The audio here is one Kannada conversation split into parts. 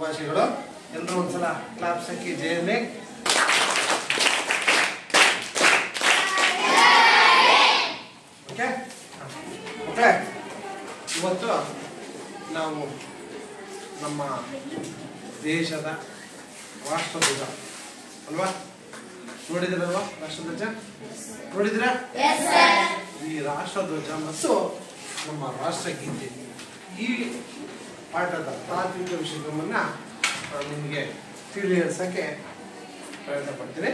ಶುಭಾಶಯಗಳು. ಎಲ್ಲರೂ ಒಂದ್ಸಲ ಕ್ಲಾಪ್ಸ್ ಹಾಕಿ ಜಯನೆ. Okay okay. ಇವತ್ತು ನಾವು ನಮ್ಮ ದೇಶದ ರಾಷ್ಟ್ರಧ್ವಜ ಅಲ್ವಾ, ನೋಡಿದ್ರಲ್ವಾ ರಾಷ್ಟ್ರಧ್ವಜ? ನೋಡಿದ್ರ? ಈ ರಾಷ್ಟ್ರಧ್ವಜ ಮತ್ತು ನಮ್ಮ ರಾಷ್ಟ್ರಗೀತೆ ಈ ಪಾಠದ ತಾತ್ವಿಕ ವಿಷಯಗಳನ್ನ ನಿಮಗೆ ತಿಳಿಸಕ್ಕೆ ಪ್ರಯತ್ನ ಪಡ್ತೀನಿ.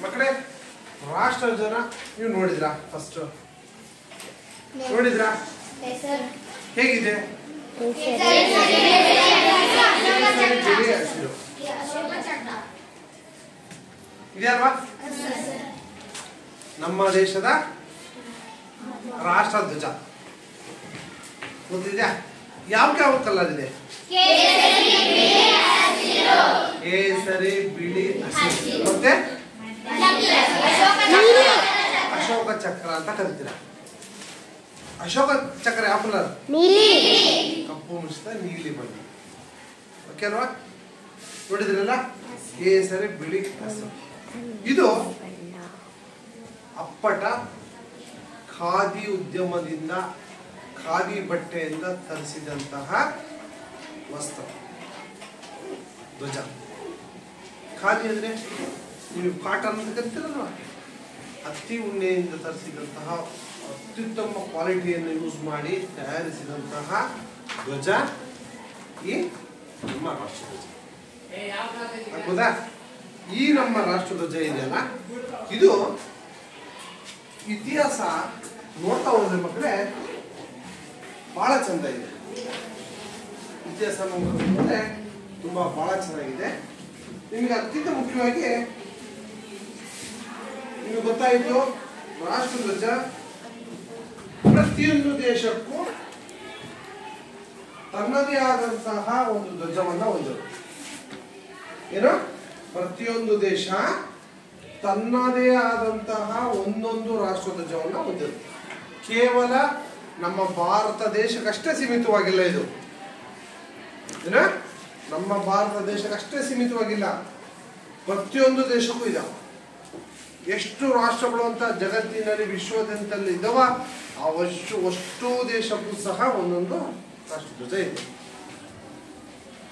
ಮಕ್ಕಳೇ, ರಾಷ್ಟ್ರಧ್ವಜನ ನೀವು ನೋಡಿದ್ರಾ? ಫಸ್ಟ್ ನೋಡಿದ್ರಾ? ಹೇಗಿದೆ? ಇದೆಯಲ್ವಾ ನಮ್ಮ ದೇಶದ ರಾಷ್ಟ್ರಧ್ವಜ? ಗೊತ್ತಿದ್ಯಾ? ಯಾವ ಕಲರ್ ಇದೆ? ಕೇಸರಿ, ಬಿಳಿ, ಹಸಿರು ಮತ್ತೆ ಅಶೋಕ ಚಕ್ರ ಅಂತ ಕರಿತೀರ. ಅಶೋಕ ಚಕ್ರ ಯಾವ ಕಲರ್? ಕಪ್ಪು ಮಿಶ್ರಿತ ನೀಲಿ ಬಣ್ಣ. ಓಕೆ ಅಲ್ವಾ? ನೋಡಿದ್ರಲ್ಲ, ಕೇಸರಿ, ಬಿಳಿ, ಹಸಿರು. ಇದು ಅಪ್ಪಟ ಖಾದಿ ಉದ್ಯಮದಿಂದ, ಖಾದಿ ಬಟ್ಟೆಯಿಂದ ತರಿಸಿದಂತಹ ವಸ್ತ್ರ ಧ್ವಜ. ಖಾದಿ ಅಂದ್ರೆ ನೀವು ಕಾಟನ್ ಅಂತ ಕರಿತೀರಲ್ವಾ, ಹತ್ತಿ ಉಣ್ಣೆಯಿಂದ ತರಿಸಿದಂತಹ ಅತ್ಯುತ್ತಮ ಕ್ವಾಲಿಟಿಯನ್ನು ಯೂಸ್ ಮಾಡಿ ತಯಾರಿಸಿದಂತಹ ಧ್ವಜ ಈ ನಮ್ಮ ರಾಷ್ಟ್ರಧ್ವಜ. ಹೌದಾ? ಈ ನಮ್ಮ ರಾಷ್ಟ್ರಧ್ವಜ ಇದೆಯಲ್ಲ, ಇದು ಇತಿಹಾಸ ನೋಡ್ತಾ ಹೋದ್ರೆ ಮಕ್ಕಳೇ ಬಹಳ ಚಂದ ಇದೆ. ಇತಿಹಾಸ ನೋಡಿದ್ರೆ ತುಂಬಾ ಬಹಳ ಚೆನ್ನಾಗಿದೆ. ನಿಮಗೆ ಅತ್ಯಂತ ಮುಖ್ಯವಾಗಿ ನಿಮಗೆ ಗೊತ್ತಾಯಿತು, ರಾಷ್ಟ್ರಧ್ವಜ ಪ್ರತಿಯೊಂದು ದೇಶಕ್ಕೂ ತನ್ನದೇ ಆದಂತಹ ಒಂದು ಧ್ವಜವನ್ನ ಹೊಂದಿದೆ. ಏನು? ಪ್ರತಿಯೊಂದು ದೇಶ ತನ್ನದೇ ಆದಂತಹ ಒಂದೊಂದು ರಾಷ್ಟ್ರಧ್ವಜವನ್ನ ಹೊಂದಿದೆ. ಕೇವಲ ನಮ್ಮ ಭಾರತ ದೇಶಕ್ಕಷ್ಟೇ ಸೀಮಿತವಾಗಿಲ್ಲ ಇದು. ಏನ? ನಮ್ಮ ಭಾರತ ದೇಶಕ್ಕಷ್ಟೇ ಸೀಮಿತವಾಗಿಲ್ಲ, ಪ್ರತಿಯೊಂದು ದೇಶಕ್ಕೂ ಇದೆ. ಎಷ್ಟು ರಾಷ್ಟ್ರಗಳು ಅಂತ ಜಗತ್ತಿನಲ್ಲಿ ವಿಶ್ವದಂತಲ್ಲಿ ಇದಾವ, ಅಷ್ಟು ದೇಶಕ್ಕೂ ಸಹ ಒಂದೊಂದು ರಾಷ್ಟ್ರಧ್ವಜ ಇದೆ.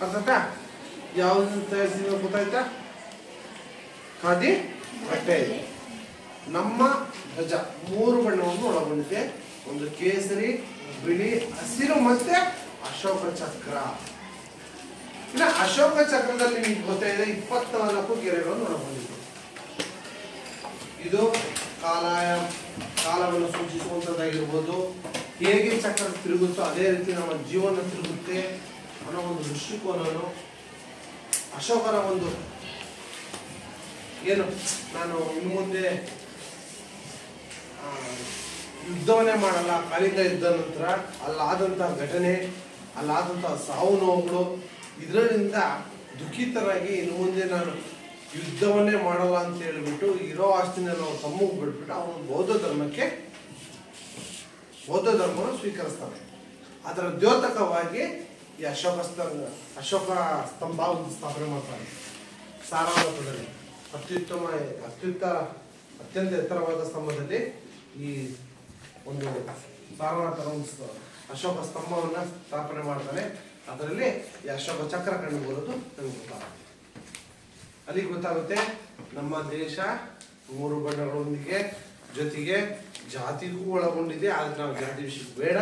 ಅರ್ಥಾಯ್ತಾ? ಯಾವ್ದು ತಯಾರಿಸಿದ ಗೊತ್ತಾಯ್ತಾ? ಖಾದಿ ಬಟ್ಟೆ ಇದೆ. ನಮ್ಮ ಧ್ವಜ 3 ಬಣ್ಣವನ್ನು ಒಳಗೊಂಡಿದೆ. ಒಂದು ಕೇಸರಿ, ಬಿಳಿ, ಹಸಿರು ಮತ್ತೆ ಅಶೋಕ ಚಕ್ರ. ಇನ್ನು ಅಶೋಕ ಚಕ್ರದಲ್ಲಿ ನಿಮ್ಗೆ ಗೊತ್ತಾಯಿದೆ 24 ಗೆರೆಗಳನ್ನು ಒಳಗೊಂಡಿದೆ. ಇದು ಕಾಲವನ್ನು ಸೂಚಿಸುವಂಥದ್ದಾಗಿರ್ಬೋದು. ಹೇಗೆ ಚಕ್ರ ತಿರುಗುತ್ತೋ ಅದೇ ರೀತಿ ನಮ್ಮ ಜೀವನ ತಿರುಗುತ್ತೆ ಅನ್ನೋ ಒಂದು ದೃಷ್ಟಿಕೋನನು ಅಶೋಕನ ಒಂದು ಏನು, ನಾನು ಇನ್ನು ಮುಂದೆ ಯುದ್ಧವನ್ನೇ ಮಾಡಲ್ಲ, ಕಾಲಿಂಗ ಯುದ್ಧ ನಂತರ ಅಲ್ಲಾದಂತಹ ಘಟನೆ, ಅಲ್ಲಾದಂತಹ ಸಾವು ನೋವುಗಳು, ಇದರಿಂದ ದುಃಖಿತರಾಗಿ ಇನ್ನು ಮುಂದೆ ನಾನು ಯುದ್ಧವನ್ನೇ ಮಾಡಲ್ಲ ಅಂತ ಹೇಳಿಬಿಟ್ಟು ಇರೋ ಆಸ್ತಿನೆಲ್ಲ ಅವ್ರು ತಮ್ಮಗೆ ಬಿಟ್ಬಿಟ್ಟು ಅವನು ಬೌದ್ಧ ಧರ್ಮವನ್ನು ಸ್ವೀಕರಿಸ್ತಾನೆ. ಅದರ ದ್ಯೋತಕವಾಗಿ ಈ ಅಶೋಕ ಸ್ತಂಭ ಸ್ಥಾಪನೆ ಮಾಡ್ತಾನೆ. ಸಾರನಾಥದಲ್ಲಿ ಅತ್ಯಂತ ಎತ್ತರವಾದ ಸ್ತಂಭದಲ್ಲಿ ಈ ಒಂದು ಸಾರನಾಥನ ಒಂದು ಅಶೋಕ ಸ್ತಂಭವನ್ನ ಸ್ಥಾಪನೆ ಮಾಡ್ತಾನೆ. ಅದರಲ್ಲಿ ಈ ಅಶೋಕ ಚಕ್ರ ಕಂಡು ಬರೋದು ನಮ್ಗೆ ಗೊತ್ತಾಗುತ್ತೆ. ಅಲ್ಲಿ ಗೊತ್ತಾಗುತ್ತೆ ನಮ್ಮ ದೇಶ 3 ಬಣ್ಣಗಳೊಂದಿಗೆ ಜೊತೆಗೆ ಜಾತಿಗೂ ಒಳಗೊಂಡಿದೆ. ಆದ್ರೆ ನಾವು ಜಾತಿ ವಿಷಯ ಬೇಡ,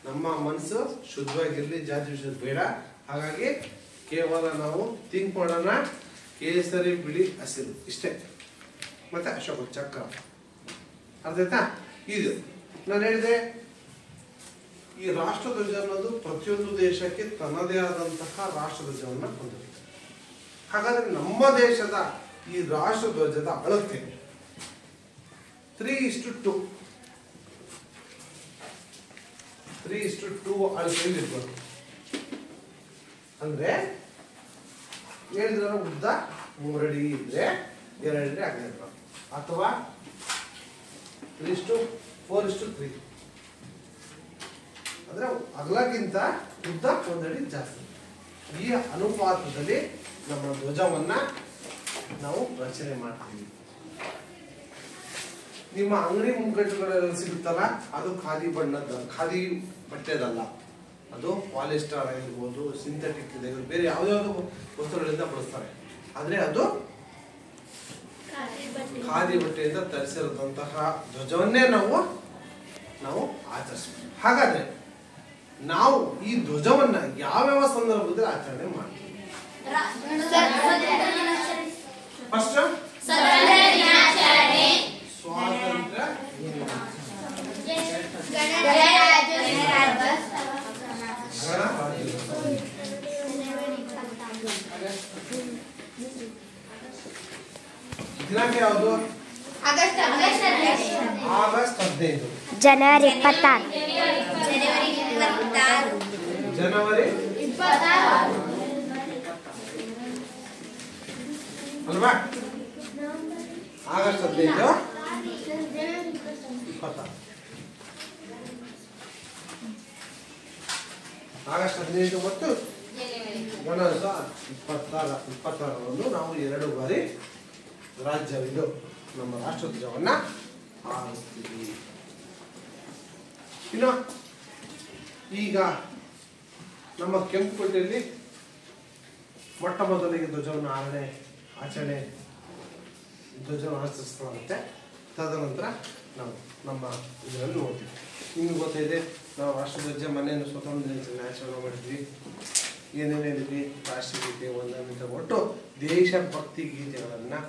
ನಮ್ಮ ಮನಸ್ಸು ಶುದ್ಧವಾಗಿರ್ಲಿ, ಜಾತಿ ವಿಷಯ ಬೇಡ. ಹಾಗಾಗಿ ಕೇವಲ ನಾವು ಥಿಂಕ್ ಮಾಡೋಣ ಕೇಸರಿ, ಬಿಳಿ, ಹಸಿರು ಇಷ್ಟೇ, ಮತ್ತೆ ಅಶೋಕ ಚಕ್ರ. ಅರ್ಥಾಯ್ತಾ? ಇದು ನಾನು ಹೇಳಿದೆ, ಈ ರಾಷ್ಟ್ರಧ್ವಜ ಅನ್ನೋದು ಪ್ರತಿಯೊಂದು ದೇಶಕ್ಕೆ ತನ್ನದೇ ಆದಂತಹ ರಾಷ್ಟ್ರಧ್ವಜವನ್ನು ಹೊಂದಿದೆ. ಹಾಗಾದ್ರೆ ನಮ್ಮ ದೇಶದ ಈ ರಾಷ್ಟ್ರಧ್ವಜದ ಅಳತೆ 3:2 ಅಳತೆ ಇರ್ಬೋದು. ಅಂದ್ರೆ ಹೇಳಿದ್ರ ಉದ್ದ 3 ಅಡಿ ಇದ್ರೆ 2 ಅಡಿ ಆಗಿರ್ಬೋದು, ಅಥವಾ 3:4:3 ಅಂದ್ರೆ ಅಗಲಕ್ಕಿಂತ ಉದ್ದ 1 ಅಡಿ ಜಾಸ್ತಿ. ಈ ಅನುಪಾತದಲ್ಲಿ ನಮ್ಮ ಧ್ವಜವನ್ನ ನಾವು ರಚನೆ ಮಾಡ್ತೀವಿ. ನಿಮ್ಮ ಅಂಗಡಿ ಮುಂಗಟ್ಟುಗಳಲ್ಲಿ ಸಿಗುತ್ತಲ್ಲ, ಅದು ಖಾದಿ ಬಣ್ಣದ, ಖಾದಿ ಬಟ್ಟೆದಲ್ಲ, ಅದು ಪಾಲಿಸ್ಟರ್ ಆಗಿರ್ಬೋದು, ಸಿಂಥೆಟಿಕ್ ಇದೆ, ಬೇರೆ ಯಾವುದಾದ್ರು ವಸ್ತುಗಳಿಂದ ಬಳಸ್ತಾರೆ. ಆದರೆ ಅದು ಖಾದಿ ಬಟ್ಟೆಯಿಂದ ತರಿಸಿರದಂತಹ ಧ್ವಜವನ್ನೇ ನಾವು ಆಚರಿಸ್ತೀವಿ. ಹಾಗಾದ್ರೆ ನಾವು ಈ ಧ್ವಜವನ್ನ ಯಾವ್ಯಾವ ಸಂದರ್ಭದಲ್ಲಿ ಆಚರಣೆ ಮಾಡ್ತೀವಿ? ಫಸ್ಟ್ ಸ್ವಾತಂತ್ರ್ಯ ದಿನಾಂಕ ಯಾವುದು? ಆಗಸ್ಟ್ 15. ಜನವರಿ 26. ಜನವರಿ 26 ಅಲ್ವಾ? ಆಗಸ್ಟ್ 15 26. ಆಗಸ್ಟ್ 15 ಮತ್ತು ಜನವರಿ 26ರಂದು ನಾವು 2 ಬಾರಿ ರಾಜ್ಯವಿದು ನಮ್ಮ ರಾಷ್ಟ್ರಧ್ವಜವನ್ನ ಹಾರಿಸ್ತೀವಿ. ಇನ್ನು ಈಗ ನಮ್ಮ ಕೆಂಪುಕೋಟೆಯಲ್ಲಿ ಮೊಟ್ಟ ಮೊದಲಿಗೆ ಧ್ವಜವನ್ನು ಆಚರಣೆ ಧ್ವಜವನ್ನು ಆಚರಿಸಲಾಗುತ್ತೆ. ತದನಂತರ ನಾವು ನಮ್ಮ ಇದರಲ್ಲಿ ನೋಡ್ತೀವಿ. ನಿಮ್ಗೆ ಗೊತ್ತಿದೆ, ನಾವು ರಾಷ್ಟ್ರಧ್ವಜ ಮನೆಯನ್ನು ಸ್ವತಂತ್ರ ದಿನಾಚರಣೆ ಆಚರಣೆ ಮಾಡಿದ್ವಿ. ಏನೇನು ಹೇಳಿದ್ವಿ? ರಾಷ್ಟ್ರಗೀತೆ, ವಂದನೆ, ಒಟ್ಟು ದೇಶಭಕ್ತಿ ಗೀತೆಗಳನ್ನು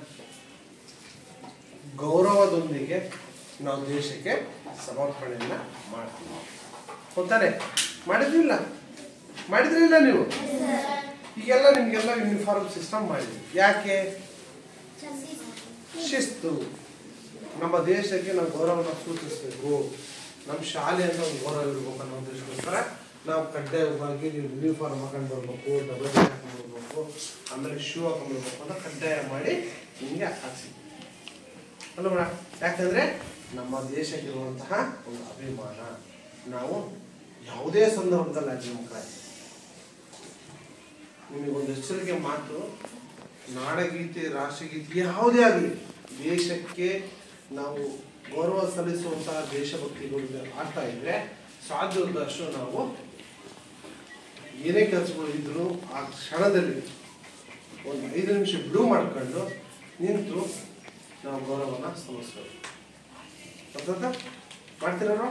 ಗೌರವದೊಂದಿಗೆ ನಾವು ದೇಶಕ್ಕೆ ಸಮರ್ಪಣೆಯನ್ನ ಮಾಡ್ತೀವಿ. ಗೊತ್ತಾನೆ? ಮಾಡಿದ್ರಿಲ್ಲ ನೀವು? ಈಗೆಲ್ಲ ನಿಮ್ಗೆಲ್ಲ ಯೂನಿಫಾರ್ಮ್ ಸಿಸ್ಟಮ್ ಮಾಡಿದ್ವಿ. ಯಾಕೆ? ಶಿಸ್ತು. ನಮ್ಮ ದೇಶಕ್ಕೆ ನಾವು ಗೌರವನ ಸೂಚಿಸಬೇಕು. ನಮ್ಮ ಶಾಲೆಯಿಂದ ಒಂದು ಗೌರವ ಇರಬೇಕು ಅನ್ನೋ ಉದ್ದೇಶಕ್ಕೋಸ್ಕರ ನಾವು ಕಡ್ಡಾಯವಾಗಿ ನೀವು ಯೂನಿಫಾರ್ಮ್ ಹಾಕೊಂಡು ಬರ್ಬೇಕು, ಡಬಲ್ ಹಾಕೊಂಡು ಬರ್ಬೇಕು, ಆಮೇಲೆ ಶೂ ಹಾಕೊಂಡು ಬರ್ಬೇಕು ಅಂತ ಕಡ್ಡಾಯ ಮಾಡಿ ನಿಮಗೆ ಹಾಕ್ಸಿ ಅಲ್ವಾ? ಯಾಕಂದ್ರೆ ನಮ್ಮ ದೇಶಕ್ಕಿರುವಂತಹ ಒಂದು ಅಭಿಮಾನ. ನಾವು ಯಾವುದೇ ಸಂದರ್ಭದಲ್ಲಿ ಆಗಲಿ ಮಕ್ಕಳ, ನಿಮಗೊಂದು ಎಚ್ಚರಿಕೆ ಮಾತು, ನಾಡಗೀತೆ, ರಾಷ್ಟ್ರಗೀತೆ ಯಾವುದೇ ಆಗಲಿ ದೇಶಕ್ಕೆ ನಾವು ಗೌರವ ಸಲ್ಲಿಸುವಂತಹ ದೇಶಭಕ್ತಿಗಳು ಆಗ್ತಾ ಇದ್ರೆ ಸಾಧ್ಯವಾದಷ್ಟು ನಾವು ಏನೇ ಕೆಲಸಗಳು ಇದ್ರು ಆ ಕ್ಷಣದಲ್ಲಿ ಒಂದು 5 ನಿಮಿಷ ಬಿಡುವು ಮಾಡ್ಕೊಂಡು ನಿಂತು ನಾವು ಗೌರವನ ಸಲ್ಲಿಸ್ಬೇಕು. ಮಾಡ್ತೀರೋ?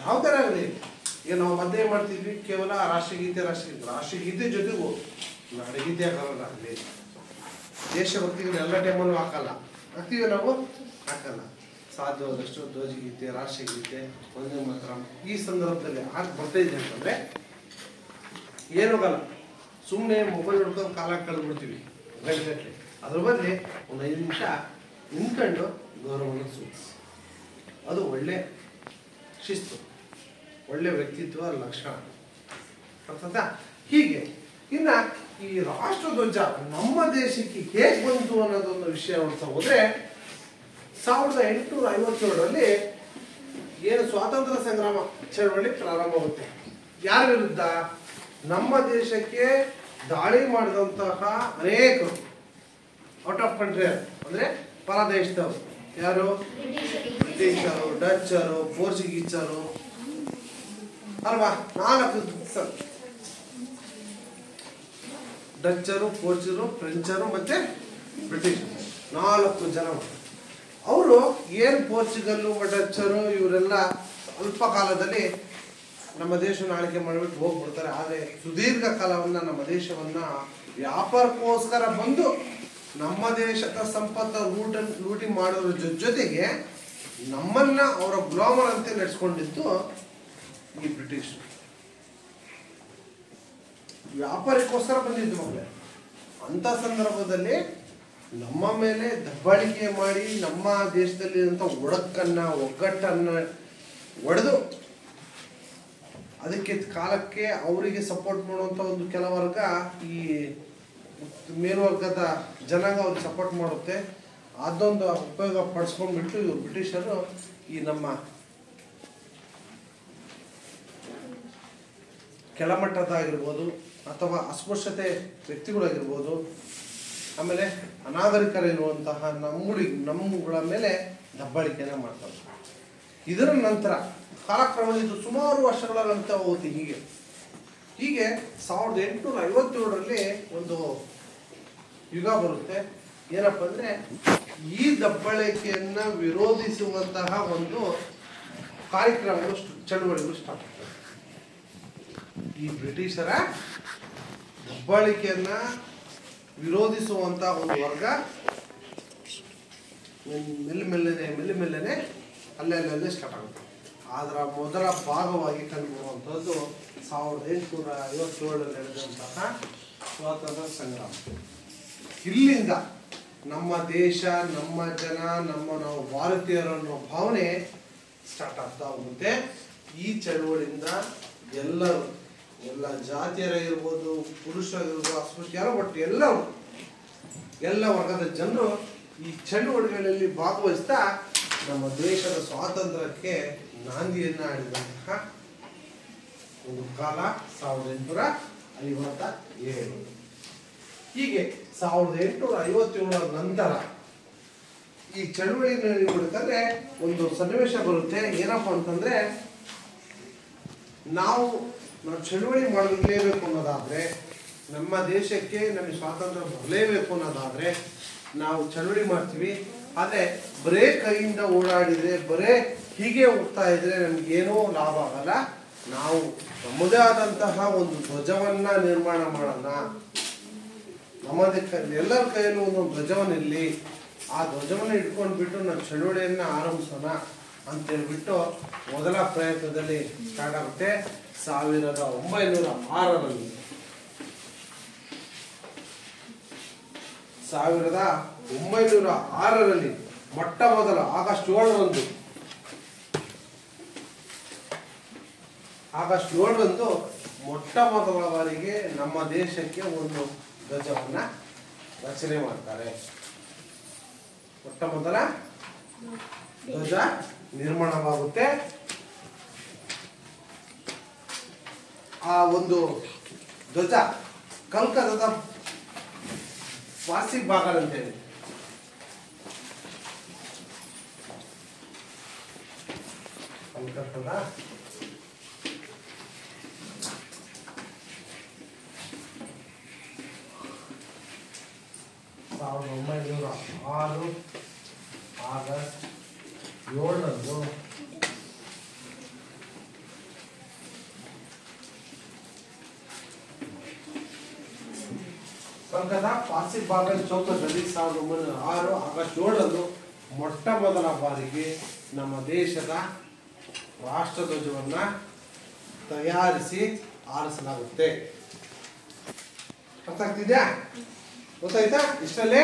ಯಾವ ಥರ ಆಗಲಿ. ಈಗ ನಾವು ಮಧ್ಯೆ ಮಾಡ್ತಿದ್ವಿ ಕೇವಲ ರಾಷ್ಟ್ರಗೀತೆ ಜೊತೆಗೂ ನಾಡಗೀತೆ ಹಾಕಲ್ಲ, ದೇಶಭಕ್ತಿಗಳು ಎಲ್ಲ ಟೈಮಲ್ಲೂ ಹಾಕ್ತೀವಿ ನಾವು ಹಾಕಲ್ಲ. ಸಾಧ್ಯವಾದಷ್ಟು ಧ್ವಜಗೀತೆ, ರಾಷ್ಟ್ರಗೀತೆ, ವಂದೇ ಮಾತರಂ ಈ ಸಂದರ್ಭದಲ್ಲಿ ಬರ್ತಾ ಇದೆ ಅಂತಂದ್ರೆ ಏನೋಗಲ್ಲ, ಸುಮ್ಮನೆ ಮೊಬೈಲ್ ಹಿಡ್ಕೊಂಡು ಕಾಲ ಕಳೆದ್ಬಿಡ್ತೀವಿ ಗಂಟೆ. ಅದ್ರ ಬದಲಿ ಒಂದು 5 ನಿಮಿಷ ನಿಂತ್ಕೊಂಡು ಗೌರವವನ್ನು ಸೂಚಿಸಿ. ಅದು ಒಳ್ಳೆ ಶಿಸ್ತು, ಒಳ್ಳೆ ವ್ಯಕ್ತಿತ್ವ ಲಕ್ಷಣ. ಅರ್ಥಾತ್ ಹೀಗೆ ಇನ್ನ ಈ ರಾಷ್ಟ್ರಧ್ವಜ ನಮ್ಮ ದೇಶಕ್ಕೆ ಹೇಗೆ ಬಂತು ಅನ್ನೋದೊಂದು ವಿಷಯ ನೋಡ್ತಾ ಹೋದ್ರೆ 1857ರಲ್ಲಿ ಏನು ಸ್ವಾತಂತ್ರ್ಯ ಸಂಗ್ರಾಮ ಚಳವಳಿ ಪ್ರಾರಂಭವಾಗುತ್ತೆ. ಯಾರ ವಿರುದ್ಧ? ನಮ್ಮ ದೇಶಕ್ಕೆ ದಾಳಿ ಮಾಡಿದಂತಹ ಅನೇಕರು ಔಟ್ ಆಫ್ ಕಂಟ್ರಿ ಅಂದ್ರೆ ಪರದೇಶದವರು. ಯಾರು? ಬ್ರಿಟಿಷರು, ಡಚ್ಚರು, ಪೋರ್ಚುಗೀಸರು ಅಲ್ವಾ? 4 ಡಚ್ಚರು, ಪೋರ್ಚುಗರು, ಫ್ರೆಂಚರು ಮತ್ತೆ ಬ್ರಿಟಿಷರು 4 ಜನ. ಅವರು ಏನು ಪೋರ್ಚುಗಲ್ಲು, ಡಚ್ಚರು ಇವರೆಲ್ಲ ಅಲ್ಪ ಕಾಲದಲ್ಲಿ ನಮ್ಮ ದೇಶವನ್ನು ಆಳ್ವಿಕೆ ಮಾಡಿಬಿಟ್ಟು ಹೋಗ್ಬಿಡ್ತಾರೆ. ಆದರೆ ಸುದೀರ್ಘ ಕಾಲವನ್ನ ನಮ್ಮ ದೇಶವನ್ನ ವ್ಯಾಪಾರಕ್ಕೋಸ್ಕರ ಬಂದು ನಮ್ಮ ದೇಶದ ಸಂಪತ್ತ ಲೂಟಿ ಮಾಡೋದ್ರ ಜೊತೆಗೆ ನಮ್ಮನ್ನ ಅವರ ಗುಲಾಮರಂತೆ ನಡೆಸ್ಕೊಂಡಿದ್ದು ಈ ಬ್ರಿಟಿಷರು. ವ್ಯಾಪಾರಕ್ಕೋಸ್ಕರ ಬಂದಿದ್ದು ಮಕ್ಕಳೇ. ಅಂತ ಸಂದರ್ಭದಲ್ಲಿ ನಮ್ಮ ಮೇಲೆ ದಬ್ಬಾಳಿಕೆ ಮಾಡಿ ನಮ್ಮ ದೇಶದಲ್ಲಿರುವಂಥ ಒಗ್ಗಟ್ಟನ್ನ ಒಡೆದು ಅದಕ್ಕೆ ಕಾಲಕ್ಕೆ ಅವರಿಗೆ ಸಪೋರ್ಟ್ ಮಾಡುವಂಥ ಒಂದು ಕೆಲ ವರ್ಗ, ಈ ಮೇಲ್ವರ್ಗದ ಜನಾಂಗ ಅವ್ರಿಗೆ ಸಪೋರ್ಟ್ ಮಾಡುತ್ತೆ. ಅದೊಂದು ಉಪಯೋಗ ಪಡಿಸ್ಕೊಂಡ್ಬಿಟ್ಟು ಇವರು ಬ್ರಿಟಿಷರು ಈ ನಮ್ಮ ಕೆಳಮಟ್ಟದಾಗಿರ್ಬೋದು ಅಥವಾ ಅಸ್ಪೃಶ್ಯತೆ ವ್ಯಕ್ತಿಗಳಾಗಿರ್ಬೋದು, ಆಮೇಲೆ ಅನಾಗರಿಕರಿರುವಂತಹ ನಮ್ಮಗಳ ಮೇಲೆ ದಬ್ಬಾಳಿಕೆಯನ್ನು ಮಾಡ್ತಾರೆ. ಇದರ ನಂತರ ಕಾಲಕ್ರಮೇಣ ಇದು ಸುಮಾರು ವರ್ಷಗಳ ನಂತರ ಹೋಗುತ್ತೆ. ಹೀಗೆ 1857ರಲ್ಲಿ ಒಂದು ಯುಗ ಬರುತ್ತೆ. ಏನಪ್ಪ ಅಂದರೆ ಈ ದಬ್ಬಾಳಿಕೆಯನ್ನು ವಿರೋಧಿಸುವಂತಹ ಒಂದು ಕಾರ್ಯಕ್ರಮಗಳು, ಚಳುವಳಿಗಳು ಸ್ಟಾರ್ಟ್ ಆಗ್ತವೆ. ಈ ಬ್ರಿಟಿಷರ ದಬ್ಬಾಳಿಕೆಯನ್ನು ವಿರೋಧಿಸುವಂಥ ಒಂದು ವರ್ಗ ಮೆಲ್ಲೆನೆ ಅಲ್ಲೇ ಸ್ಟಾರ್ಟ್ ಆಗುತ್ತೆ. ಅದರ ಮೊದಲ ಭಾಗವಾಗಿ ಕಂಡುಬರುವಂಥದ್ದು 1857ರಲ್ಲಿ ನಡೆದಂತಹ ಸ್ವಾತಂತ್ರ್ಯ ಸಂಗ್ರಾಮ. ಇಲ್ಲಿಂದ ನಮ್ಮ ದೇಶ, ನಮ್ಮ ಜನ, ನಾವು ಭಾರತೀಯರು ಅನ್ನೋ ಭಾವನೆ ಸ್ಟಾರ್ಟ್ ಆಗ್ತಾ ಹೋಗುತ್ತೆ. ಈ ಚಳುವಳಿಯಿಂದ ಎಲ್ಲ ಜಾತಿಯರಾಗಿರ್ಬೋದು, ಪುರುಷರಿರ್ಬೋದು, ಅಸ್ಪೃಶ್ಯರು, ಒಟ್ಟು ಎಲ್ಲ ವರ್ಗದ ಜನರು ಈ ಚಳುವಳಿಗಳಲ್ಲಿ ಭಾಗವಹಿಸ್ತಾ ನಮ್ಮ ದೇಶದ ಸ್ವಾತಂತ್ರ್ಯಕ್ಕೆ ನಾಂದಿಯನ್ನ ಆಡಿದಂತಹ ಒಂದು ಕಾಲ 1857. ಹೀಗೆ 1857 ನಂತರ ಈ ಚಳುವಳಿನಲ್ಲಿ ನೋಡಿದ್ರೆ ಒಂದು ಸನ್ನಿವೇಶ ಬರುತ್ತೆ. ಏನಪ್ಪಾ ಅಂತಂದ್ರೆ, ನಾವು ಚಳುವಳಿ ಮಾಡಲೇಬೇಕು ಅನ್ನೋದಾದ್ರೆ, ನಮ್ಮ ದೇಶಕ್ಕೆ ನಮಗೆ ಸ್ವಾತಂತ್ರ್ಯ ಬರಲೇಬೇಕು ಅನ್ನೋದಾದ್ರೆ ನಾವು ಚಳುವಳಿ ಮಾಡ್ತೀವಿ. ಆದರೆ ಬರೇ ಕೈಯಿಂದ ಓಡಾಡಿದರೆ, ಬರೇ ಹೀಗೆ ಹೋಗ್ತಾ ಇದ್ರೆ ನಮಗೇನೋ ಲಾಭ ಆಗಲ್ಲ. ನಾವು ನಮ್ಮದೇ ಆದಂತಹ ಒಂದು ಧ್ವಜವನ್ನ ನಿರ್ಮಾಣ ಮಾಡೋಣ, ಎಲ್ಲರ ಕೈಯಲ್ಲೂ ಒಂದೊಂದು ಧ್ವಜವನ್ನಿರಲಿ, ಆ ಧ್ವಜವನ್ನು ಇಟ್ಕೊಂಡ್ಬಿಟ್ಟು ನಾವು ಚಳುವಳಿಯನ್ನ ಆರಂಭಿಸೋಣ ಅಂತ ಹೇಳ್ಬಿಟ್ಟು ಮೊದಲ ಪ್ರಯತ್ನದಲ್ಲಿ ಸ್ಟಾರ್ಟ್ ಆಗುತ್ತೆ. 1906ರಲ್ಲಿ ಮೊಟ್ಟ ಮೊದಲ ಆಗಸ್ಟ್ 7ರಂದು ಮೊಟ್ಟ ಮೊದಲ ಬಾರಿಗೆ ನಮ್ಮ ದೇಶಕ್ಕೆ ಒಂದು ಧ್ವಜವನ್ನ ರಚನೆ ಮಾಡ್ತಾರೆ. ಮೊಟ್ಟ ಮೊದಲ ಧ್ವಜ ನಿರ್ಮಾಣವಾಗುತ್ತೆ. ಆ ಒಂದು ಧ್ವಜ ಕಲ್ಕತ್ತಾದ ವಾರ್ಷಿಕ ಭಾಗ ಅಂತೇಳಿ ಕಲ್ಕತ್ತಾದ 1906 ಆಗಸ್ಟ್ 7ರಂದು ಕಲ್ಕತ್ತಾ ಪಾರ್ಸಿ ಬಾಗಲ್ ಚೌಕದಲ್ಲಿ 1906 ಆಗಸ್ಟ್ 7ರಂದು ಮೊಟ್ಟ ಮೊದಲ ಬಾರಿಗೆ ನಮ್ಮ ದೇಶದ ರಾಷ್ಟ್ರಧ್ವಜವನ್ನ ತಯಾರಿಸಿ ಆರಿಸಲಾಗುತ್ತೆ. ಅರ್ಥ ಆಗ್ತಿದ್ಯಾ? ಗೊತ್ತಾಯ್ತಾ? ಇಷ್ಟಲ್ಲೇ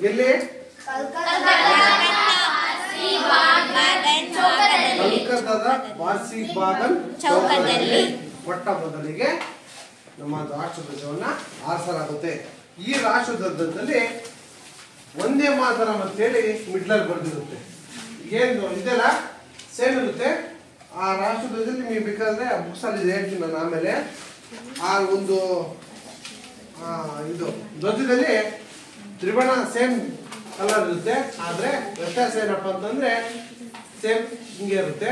ಎಲ್ಲಿ ಕಲ್ಕತ್ತಾದ ಪಾರ್ಸಿ ಬಾಗಲ್ ಚೌಕದಲ್ಲಿ ಮೊಟ್ಟ ಮೊದಲಿಗೆ ನಮ್ಮ ರಾಷ್ಟ್ರಧ್ವಜವನ್ನ ಆರಿಸಲಾಗುತ್ತೆ. ಈ ರಾಷ್ಟ್ರಧ್ವಜದಲ್ಲಿ ಒಂದೇ ಮಾತರಂ ಅಂತೇಳಿ ಮಿಡ್ಲಲ್ಲಿ ಬರೆದಿರುತ್ತೆ. ಏನು ಇದೆಲ್ಲ ಸೇಮ್ ಇರುತ್ತೆ. ಆ ರಾಷ್ಟ್ರಧ್ವಜದಲ್ಲಿ ನಿಮಗೆ ಬೇಕಾದ್ರೆ ಬುಕ್ಸಲ್ಲಿ ಹೇಳ್ತೀನಿ ನಾನು ಆಮೇಲೆ. ಆ ಒಂದು ಇದು ಧ್ವಜದಲ್ಲಿ ತ್ರಿವರ್ಣ ಸೇಮ್ ಕಲರ್ ಇರುತ್ತೆ. ಆದ್ರೆ ವ್ಯತ್ಯಾಸ ಏನಪ್ಪಾ ಅಂತಂದ್ರೆ ಸೇಮ್ ಹಿಂಗೆ ಇರುತ್ತೆ.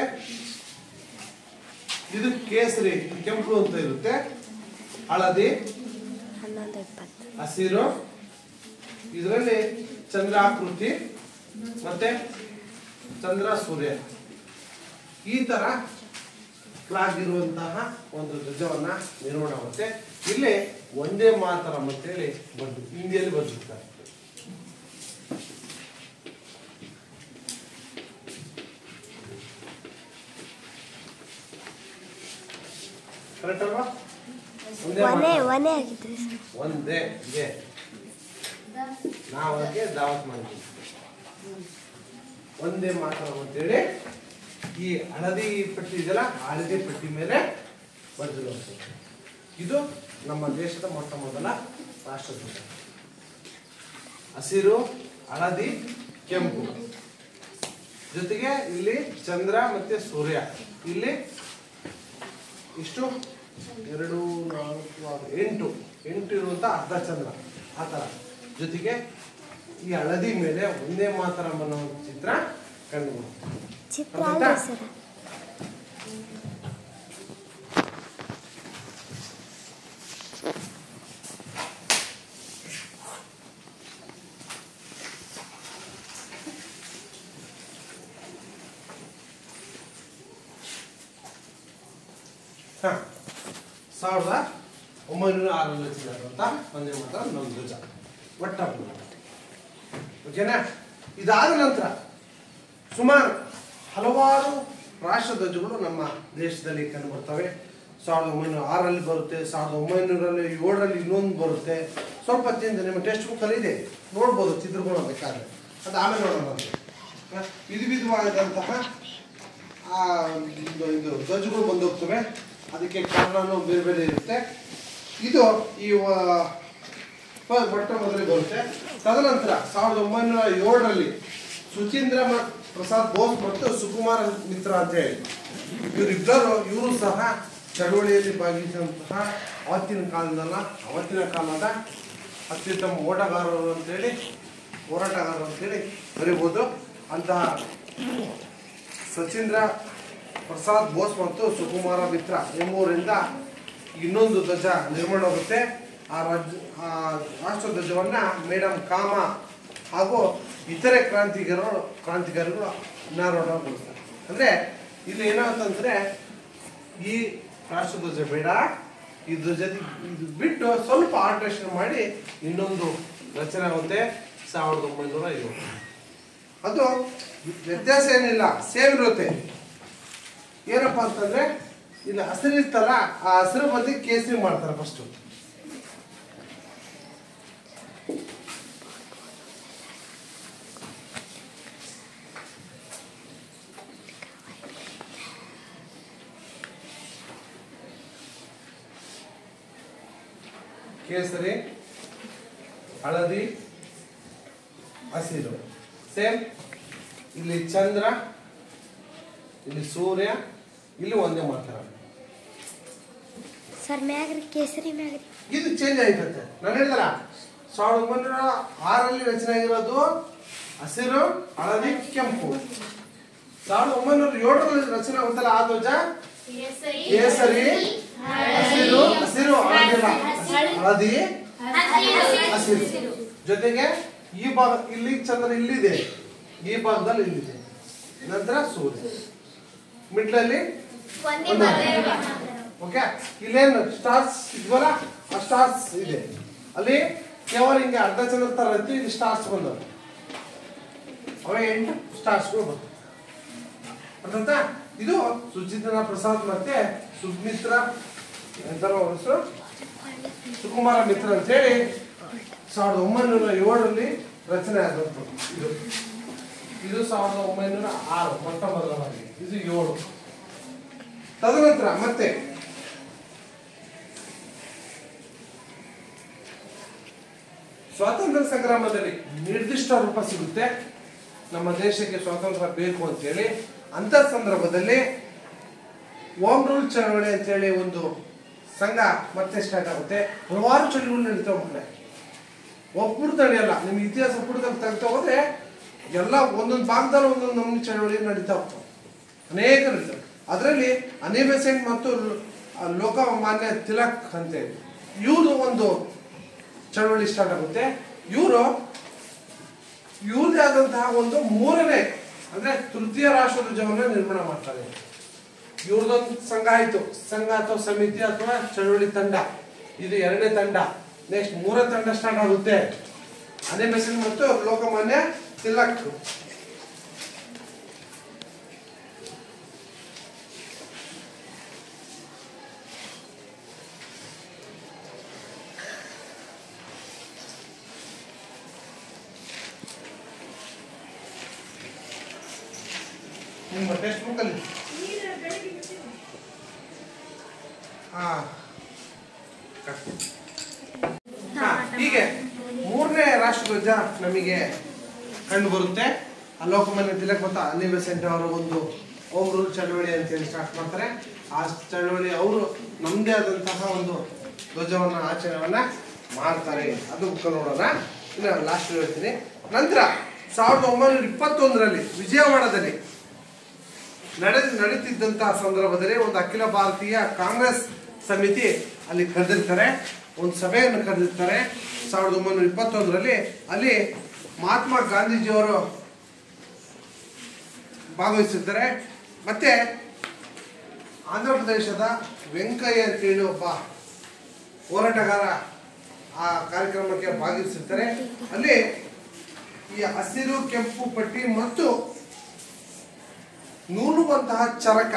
ಇದು ಕೇಸರಿ ಕೆಂಪು ಅಂತ ಇರುತ್ತೆ, ಹಳದಿ, ಹಸಿರು, ಇದರಲ್ಲಿ ಚಂದ್ರಾಕೃತಿ ಮತ್ತೆ ಚಂದ್ರ ಸೂರ್ಯ ಈ ತರ ಫ್ಲಾಗ್ ಇರುವಂತಹ ಒಂದು ಧ್ವಜವನ್ನ ನಿರ್ಮಾಣ ಆಗುತ್ತೆ. ಇಲ್ಲಿ ಒಂದೇ ಮಾತರಂ ಅಂತೇಳಿ ಬಂದು ಹಿಂದಿಯಲ್ಲಿ ಬಂದಿರ್ತಾರೆ. ಕರೆಕ್ಟ್ ಅಲ್ವಾ? ಒಂದೇ ಇದೆ. ನಾವು ಅದಕ್ಕೆ ದಾವತ್ ಮಾಡಿದ್ವಿ. ಒಂದೇ ಮಾತರಂ ಅಂತೇಳಿ ಈ ಹಳದಿ ಪಟ್ಟಿ ಇದೆಯಲ್ಲ, ಹಳದಿ ಪಟ್ಟಿ ಮೇಲೆ ಬರೆದಿರುವಂಥದ್ದು. ಇದು ನಮ್ಮ ದೇಶದ ಮೊಟ್ಟ ಮೊದಲ ರಾಷ್ಟ್ರಧ್ವಜ. ಹಸಿರು, ಹಳದಿ, ಕೆಂಪು ಜೊತೆಗೆ ಇಲ್ಲಿ ಚಂದ್ರ ಮತ್ತೆ ಸೂರ್ಯ, ಇಲ್ಲಿ ಇಷ್ಟು 2 4 6 8 ಇರುವಂತ ಅರ್ಧ ಚಂದ್ರ ಆ ತರ. ಜೊತೆಗೆ ಈ ಹಳದಿ ಮೇಲೆ ಒಂದೇ ಮಾತರಂ ಅನ್ನೋ ಚಿತ್ರ ಕಂಡು ಬರುತ್ತೆ. ಹ 1906 ರಚಿಸಿದಂತ ಒಂದೇ ಮಾತರಂ ನಮ್ಮ ಧ್ವಜ ಒಟ್ಟ. ಓಕೆನಾ? ಇದಾದ ನಂತರ ಸುಮಾರು ಹಲವಾರು ರಾಷ್ಟ್ರ ಧ್ವಜಗಳು ನಮ್ಮ ದೇಶದಲ್ಲಿ ಕಂಡು ಬರ್ತವೆ. 1906ರಲ್ಲಿ ಬರುತ್ತೆ, 1907ರಲ್ಲಿ ಇನ್ನೊಂದು ಬರುತ್ತೆ. ಸ್ವಲ್ಪ ಹೊತ್ತಿಂದ ನಿಮ್ಮ ಟೆಕ್ಸ್ಟ್ ಬುಕ್ಕಲ್ಲಿ ಇದೆ, ನೋಡ್ಬೋದು ಚಿತ್ರಗಳು ಬೇಕಾದ್ರೆ, ಅದು ಆಮೇಲೆ ನೋಡೋಣ. ವಿಧ ವಿಧವಾದಂತಹ ಇದು ಧ್ವಜಗಳು ಬಂದೋಗ್ತವೆ. ಅದಕ್ಕೆ ಕಾರಣನೂ ಬೇರೆ ಬೇರೆ ಇರುತ್ತೆ. ಇದು ಈ ಮೊಟ್ಟ ಮೊದಲೇ ಬರುತ್ತೆ. ತದನಂತರ 1907ರಲ್ಲಿ ಸುಚೀಂದ್ರ ಪ್ರಸಾದ್ ಬೋಸ್ ಮತ್ತು ಸುಕುಮಾರ ಮಿತ್ರ ಅಂತ ಹೇಳಿ ಇವರು ಸಹ ಚಳವಳಿಯಲ್ಲಿ ಭಾಗವಹಿಸಿದಂತಹ ಅವತ್ತಿನ ಕಾಲದ ಅತ್ಯುತ್ತಮ ಹೋರಾಟಗಾರರು ಅಂತೇಳಿ ಬರೀಬಹುದು. ಅಂತಹ ಸುಚೀಂದ್ರ ಪ್ರಸಾದ್ ಬೋಸ್ ಮತ್ತು ಸುಕುಮಾರ ಮಿತ್ರ ಎಂಬುವರಿಂದ ಇನ್ನೊಂದು ಧ್ವಜ ನಿರ್ಮಾಣವಾಗುತ್ತೆ. ಆ ರಾಷ್ಟ್ರ ಧ್ವಜವನ್ನ ಮೇಡಮ್ ಕಾಮ ಹಾಗೂ ಇತರೆ ಕ್ರಾಂತಿಕಾರಿಗಳು ಅನಾವರಣಗೊಳಿಸ್ತಾರೆ. ಅಂದ್ರೆ ಇಲ್ಲಿ ಏನಾಗುತ್ತಂದ್ರೆ ಈ ರಾಷ್ಟ್ರ ಧ್ವಜ ಬೇಡ, ಈ ಧ್ವಜ ಇದು ಬಿಟ್ಟು ಸ್ವಲ್ಪ ಆಲ್ಟ್ರೇಷನ್ ಮಾಡಿ ಇನ್ನೊಂದು ರಚನೆ ಆಗುತ್ತೆ 1905. ಅದು ವ್ಯತ್ಯಾಸ ಏನಿಲ್ಲ, ಸೇಮ್ ಇರುತ್ತೆ. ಏನಪ್ಪಾ ಅಂತಂದ್ರೆ ಇಲ್ಲಿ ಹಸಿರು ಇರ್ತಲ್ಲ, ಆ ಹಸಿರು ಬದಿ ಕೇಸರಿ ಮಾಡ್ತಾರೆ ಫಸ್ಟ್. ಕೇಸರಿ, ಹಳದಿ, ಹಸಿರು ಸೇಮ್. ಇಲ್ಲಿ ಚಂದ್ರ, ಇಲ್ಲಿ ಸೂರ್ಯ, ಇಲ್ಲಿ ಒಂದೇ ಮಾತರಂ. ಸರ್ ಮ್ಯಾಗ್ರಿ ಕೇಸರಿ ಮ್ಯಾಗ್ರಿ ಇದು ಚೇಂಜ್ ಆಯ್ತಂತೆ. ನಾನು ಹೇಳಿದಲ್ಲ 1906ರಲ್ಲಿ ರಚನೆ ಆಗಿರೋದು ಹಸಿರು, ಹಳದಿ, ಕೆಂಪು. 1907ರಲ್ಲಿ ರಚನೆ ಆಗುತ್ತಲ್ಲ ಆ ಧ್ವಜ ಕೇಸರಿ, ಹಸಿರು ಹಳದಿ, ಹಸಿರು. ಜೊತೆಗೆ ಈ ಭಾಗ ಇಲ್ಲಿ ಚಂದ್ರ ಇಲ್ಲಿದೆ, ಈ ಭಾಗದಲ್ಲಿ ಇಲ್ಲಿದೆ. ನಂತರ ಸೂರ್ಯ ಮಿಡ್ಲಲ್ಲಿ. ಓಕೆ, ಇಲ್ಲೇನು ಸ್ಟಾರ್ಸ್ ಇದವಲ್ಲ, ಆ ಸ್ಟಾರ್ಸ್ ಇದೆ. ಅಲ್ಲಿ ಕೇವಲ ಹಿಂಗೆ ಅರ್ಧ ಚಂದ್ರ ತರ ಇತ್ತು, ಇಲ್ಲಿ ಸ್ಟಾರ್ಸ್ ಬಂದವು. ಅವೇ 8 ಸ್ಟಾರ್ಸ್ಗಳು ಬಂತು. ಅರ್ಥಾಯ್ತಾ? ಇದು ಸುಚೀಂದ್ರ ಪ್ರಸಾದ್ ಮತ್ತೆ ಸುಮಿತ್ರ ಸುಕುಮಾರ ಮಿತ್ರ ಅಂತ ಹೇಳಿ 1907ರಲ್ಲಿ ರಚನೆ ಆದಂತು. ಇದು 1906 ಮೊಟ್ಟ ಮೊದಲವಾಗಿ. ಇದು 7. ತದನಂತರ ಮತ್ತೆ ಸ್ವಾತಂತ್ರ್ಯ ಸಂಗ್ರಾಮದಲ್ಲಿ ನಿರ್ದಿಷ್ಟ ರೂಪ ಸಿಗುತ್ತೆ. ನಮ್ಮ ದೇಶಕ್ಕೆ ಸ್ವಾತಂತ್ರ್ಯ ಬೇಕು ಅಂತೇಳಿ ಅಂತ ಸಂದರ್ಭದಲ್ಲಿ ಹೋಮ್ ರೂಲ್ ಚಳವಳಿ ಅಂತೇಳಿ ಒಂದು ಸಂಘ ಮತ್ತೆ ಸ್ಟಾರ್ಟ್ ಆಗುತ್ತೆ. ಹಲವಾರು ಚಳವಳಿ ನಡೀತಾ ಮಕ್ಕಳೇ, ಒಬ್ಬರು ತಡೆಯಲ್ಲ. ನಿಮ್ಗೆ ಇತಿಹಾಸ ಪುಟದಲ್ಲಿ ತೆಗ್ತಾ ಹೋದ್ರೆ ಎಲ್ಲ ಒಂದೊಂದು ಭಾಗದಲ್ಲಿ ಒಂದೊಂದು ನಮ್ಗೆ ಚಳವಳಿ ನಡೀತಾ ಹೋಗ್ತವೆ, ಅನೇಕ ನಡೀತವೆ. ಅದರಲ್ಲಿ ಅನಿ ಬೆಸೆಂಟ್ ಮತ್ತು ಲೋಕಮಾನ್ಯ ತಿಲಕ್ ಅಂತೇಳಿ ಇವರು ಒಂದು ಚಳವಳಿ ಸ್ಟಾರ್ಟ್ ಆಗುತ್ತೆ. ಇವ್ರದೇ ಆದಂತಹ ಒಂದು 3ನೇ ಅಂದ್ರೆ ತೃತೀಯ ರಾಷ್ಟ್ರ ಧ್ವಜವನ್ನು ನಿರ್ಮಾಣ ಮಾಡ್ತಾರೆ. ಇವ್ರದೊಂದು ಸಂಘ ಆಯ್ತು, ಸಂಘ ಅಥವಾ ಸಮಿತಿ ಅಥವಾ ಚಳವಳಿ ತಂಡ. ಇದು 2ನೇ ತಂಡ. ನೆಕ್ಸ್ಟ್ 3ನೇ ತಂಡ ಸ್ಟಾರ್ಟ್ ಆಗುತ್ತೆ, ಅನಿ ಬೆಸೆಂಟ್ ಮತ್ತು ಲೋಕಮಾನ್ಯ ತಿಲಕ್. ನಿಮ್ಮ ಟೆಕ್ಸ್ಟ್ ಬುಕ್ ಅಲ್ಲಿ ಹೀಗೆ 3ನೇ ರಾಷ್ಟ್ರಧ್ವಜ ನಮಗೆ ಕಂಡು ಬರುತ್ತೆ. ಲೋಕಮಾನ್ಯ ತಿಲಕ್ ಮತ್ತು ಅನಿ ಬೆಸೆಂಟ್ ಅವರು ಒಂದು ಹೋಮ್ ರೂಲ್ ಚಳವಳಿ ಅಂತೇಳಿ ಸ್ಟಾರ್ಟ್ ಮಾಡ್ತಾರೆ. ಆ ಚಳವಳಿ ಅವರು ನಮ್ಮದೇ ಆದಂತಹ ಒಂದು ಧ್ವಜವನ್ನು ಆಚರಣೆಯನ್ನು ಮಾಡ್ತಾರೆ. ಅದು ನೋಡೋಣ. ಇನ್ನು ಲಾಸ್ಟ್ ಹೇಳ್ತೀನಿ. ನಂತರ 1921ರಲ್ಲಿ ವಿಜಯವಾಡದಲ್ಲಿ ನಡೀತಿದ್ದಂತಹ ಸಂದರ್ಭದಲ್ಲಿ ಒಂದು ಅಖಿಲ ಭಾರತೀಯ ಕಾಂಗ್ರೆಸ್ ಸಮಿತಿ ಅಲ್ಲಿ ಕರೆದಿರ್ತಾರೆ, ಒಂದು ಸಭೆಯನ್ನು ಕರೆದಿರ್ತಾರೆ 1921ರಲ್ಲಿ. ಅಲ್ಲಿ ಮಹಾತ್ಮ ಗಾಂಧೀಜಿಯವರು ಭಾಗವಹಿಸಿರ್ತಾರೆ. ಮತ್ತೆ ಆಂಧ್ರ ಪ್ರದೇಶದ ವೆಂಕಯ್ಯ ಅಂತೇಳಿ ಒಬ್ಬ ಹೋರಾಟಗಾರ ಆ ಕಾರ್ಯಕ್ರಮಕ್ಕೆ ಭಾಗವಹಿಸಿರ್ತಾರೆ. ಅಲ್ಲಿ ಈ ಹಸಿರು ಕೆಂಪು ಪಟ್ಟಿ ಮತ್ತು ನೂಲುವಂತಹ ಚರಕ